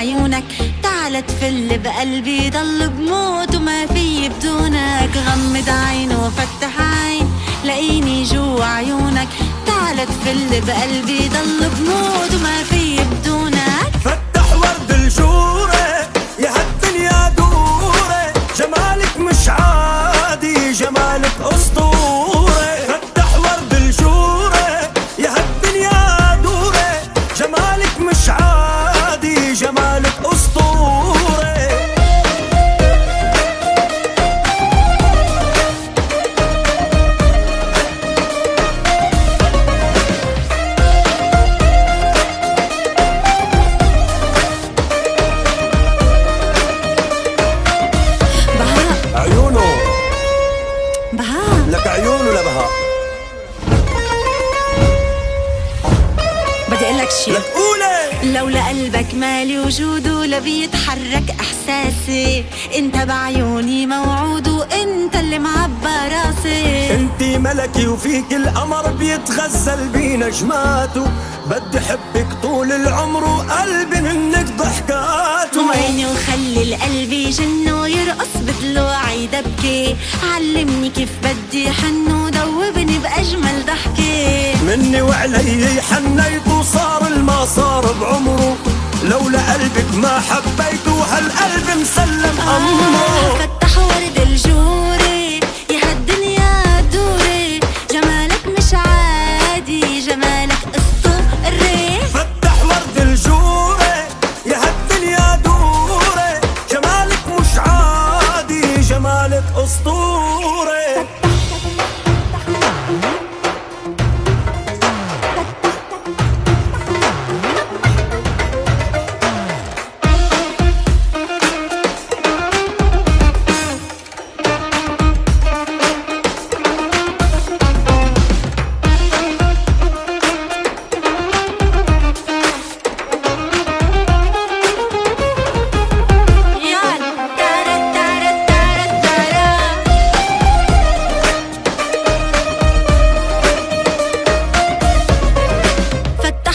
عيونك، تعال تفل بقلبي ضل بموت وما في بدونك. غمض عين وفتح عين لاقيني جوا عيونك، تعال تفل بقلبي ضل بموت وما في بدونك. فتح ورد الجورة يا هالدنيا دورة، جمالك مش عادي جمالك أسطورة. فتح ورد الجورة يا هالدنيا دورة، جمالك مش عادي جمالك أسطورة. عيونه بهاء لك عيون ولا بهاء؟ بدي اقلك شي لك قولي. لولا قلبك مالي وجوده لبيتحرك احساسي، انت بعيوني موعود وانت اللي معبى راسي. انتي ملكي وفيك القمر بيتغزل بنجماته، بدي حبك طول العمر وقلبي منك ضحكاته. وعيني وخلي القلب يجن ويرقص بضلوعي دبكي، علمني كيف بدي حن ودوبني بأجمل ضحكي. مني وعلي حنيت وصار الما صار بعمره، لولا قلبك ما حبيته هالقلب مسلم أمره. فتح ورد الجوري يا هالدنيا دوري، جمالك مش عادي جمالك اسطوري. فتح ورد الجورة يا هالدنيا دورة، جمالك مش عادي جمالك أسطورة.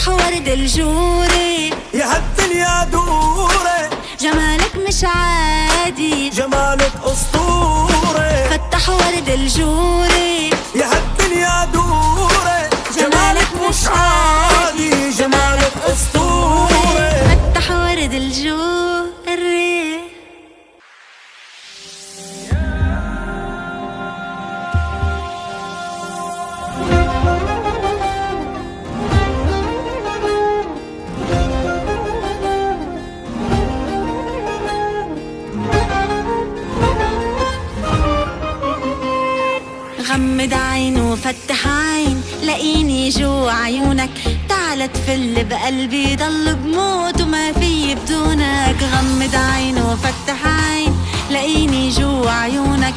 ورد الجوري يا هالدنيا دورة، جمالك مش عادي جمالك أسطورة. فتح ورد الجوري يا هالدنيا دورة، جمالك مش عادي جمالك أسطورة. فتح ورد الجوري. غمض عين وفتح عين لاقيني جوا عيونك، تعال تفل بقلبي ضل بموت وما في بدونك. غمض عين وفتح عين لاقيني جوا عيونك،